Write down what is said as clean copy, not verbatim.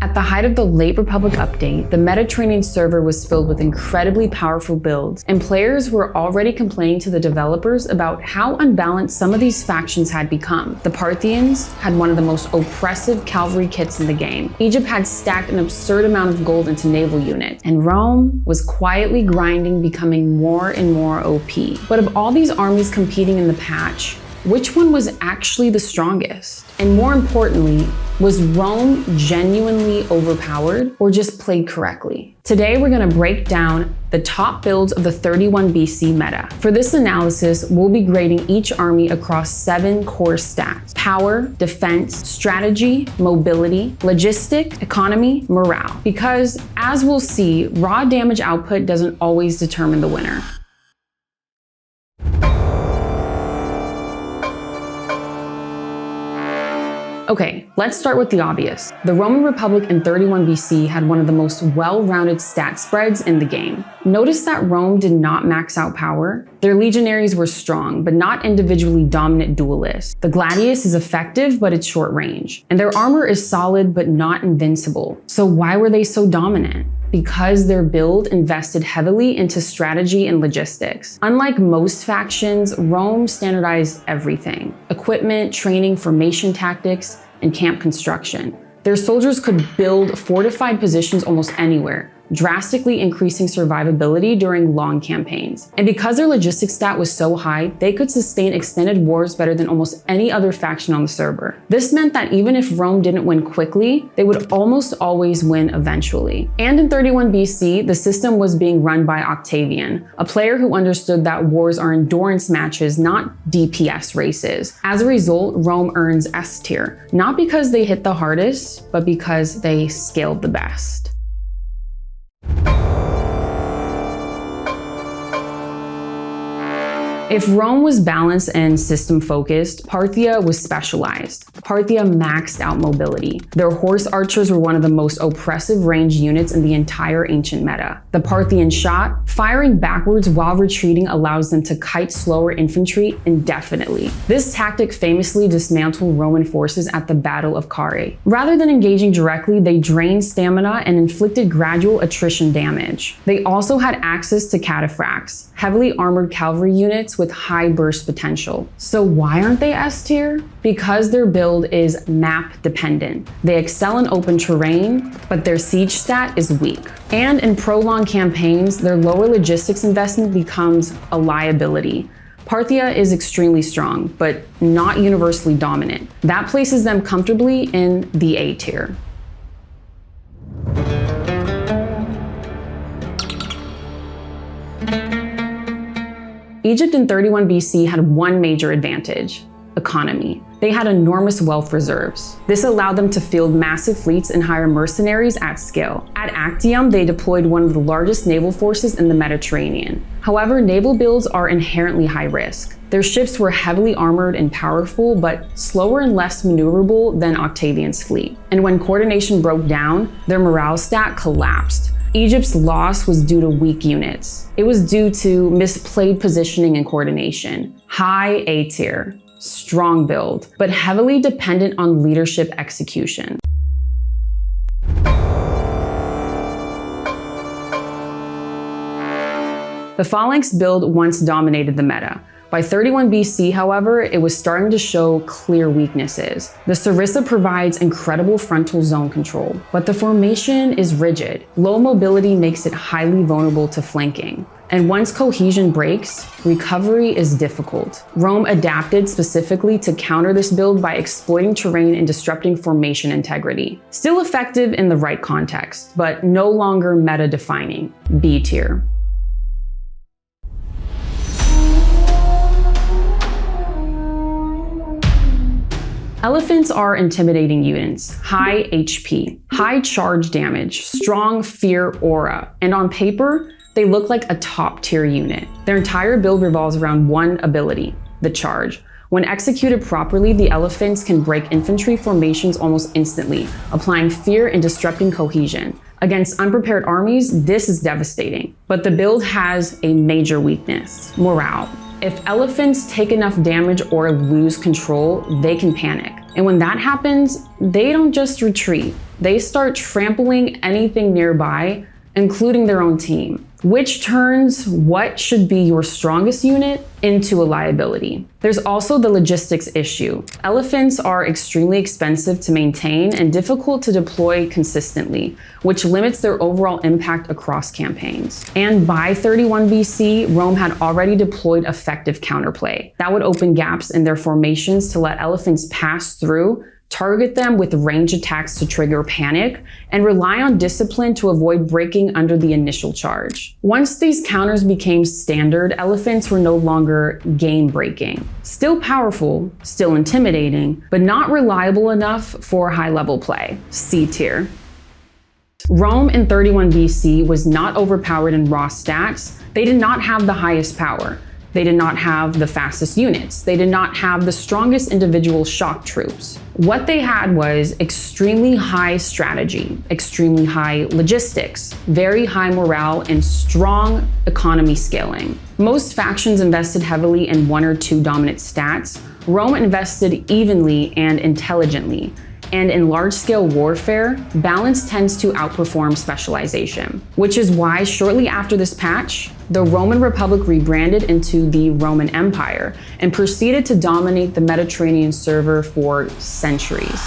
At the height of the Late Republic update, the Mediterranean server was filled with incredibly powerful builds, and players were already complaining to the developers about how unbalanced some of these factions had become. The Parthians had one of the most oppressive cavalry kits in the game. Egypt had stacked an absurd amount of gold into naval units, and Rome was quietly grinding, becoming more and more OP. But of all these armies competing in the patch, which one was actually the strongest? And more importantly, was Rome genuinely overpowered or just played correctly? Today, we're going to break down the top builds of the 31 BC meta. For this analysis, we'll be grading each army across 7 core stats: power, defense, strategy, mobility, logistic, economy, morale. Because as we'll see, raw damage output doesn't always determine the winner. Okay, let's start with the obvious. The Roman Republic in 31 BC had one of the most well-rounded stat spreads in the game. Notice that Rome did not max out power. Their legionaries were strong, but not individually dominant duelists. The gladius is effective, but it's short range. And their armor is solid, but not invincible. So why were they so dominant? Because their build invested heavily into strategy and logistics. Unlike most factions, Rome standardized everything: equipment, training, formation tactics, and camp construction. Their soldiers could build fortified positions almost anywhere, drastically increasing survivability during long campaigns. And because their logistics stat was so high, they could sustain extended wars better than almost any other faction on the server. This meant that even if Rome didn't win quickly, they would almost always win eventually. And in 31 BC, the system was being run by Octavian, a player who understood that wars are endurance matches, not DPS races. As a result, Rome earns S tier, not because they hit the hardest, but because they scaled the best. If Rome was balanced and system-focused, Parthia was specialized. Parthia maxed out mobility. Their horse archers were one of the most oppressive ranged units in the entire ancient meta. The Parthian shot, firing backwards while retreating, allows them to kite slower infantry indefinitely. This tactic famously dismantled Roman forces at the Battle of Carrhae. Rather than engaging directly, they drained stamina and inflicted gradual attrition damage. They also had access to cataphracts, heavily armored cavalry units with high burst potential. So why aren't they S tier? Because their build is map dependent. They excel in open terrain, but their siege stat is weak. And in prolonged campaigns, their lower logistics investment becomes a liability. Parthia is extremely strong, but not universally dominant. That places them comfortably in the A tier. Egypt in 31 BC had one major advantage: economy. They had enormous wealth reserves. This allowed them to field massive fleets and hire mercenaries at scale. At Actium, they deployed one of the largest naval forces in the Mediterranean. However, naval builds are inherently high risk. Their ships were heavily armored and powerful, but slower and less maneuverable than Octavian's fleet. And when coordination broke down, their morale stat collapsed. Egypt's loss was due to weak units. It was due to misplayed positioning and coordination. High A tier, strong build, but heavily dependent on leadership execution. The phalanx build once dominated the meta. By 31 BC, however, it was starting to show clear weaknesses. The Sarissa provides incredible frontal zone control, but the formation is rigid. Low mobility makes it highly vulnerable to flanking. And once cohesion breaks, recovery is difficult. Rome adapted specifically to counter this build by exploiting terrain and disrupting formation integrity. Still effective in the right context, but no longer meta-defining. B tier. Elephants are intimidating units, high HP, high charge damage, strong fear aura, and on paper, they look like a top tier unit. Their entire build revolves around one ability, the charge. When executed properly, the elephants can break infantry formations almost instantly, applying fear and disrupting cohesion. Against unprepared armies, this is devastating. But the build has a major weakness: morale. If elephants take enough damage or lose control, they can panic. And when that happens, they don't just retreat, they start trampling anything nearby, including their own team, which turns what should be your strongest unit into a liability. There's also the logistics issue. Elephants are extremely expensive to maintain and difficult to deploy consistently, which limits their overall impact across campaigns. And by 31 BC, Rome had already deployed effective counterplay that would open gaps in their formations to let elephants pass through, target them with range attacks to trigger panic, and rely on discipline to avoid breaking under the initial charge. Once these counters became standard, elephants were no longer game-breaking. Still powerful, still intimidating, but not reliable enough for high-level play. C tier. Rome in 31 BC was not overpowered in raw stats. They did not have the highest power. They did not have the fastest units. They did not have the strongest individual shock troops. What they had was extremely high strategy, extremely high logistics, very high morale, and strong economy scaling. Most factions invested heavily in one or two dominant stats. Rome invested evenly and intelligently. And in large-scale warfare, balance tends to outperform specialization, which is why shortly after this patch, the Roman Republic rebranded into the Roman Empire and proceeded to dominate the Mediterranean server for centuries.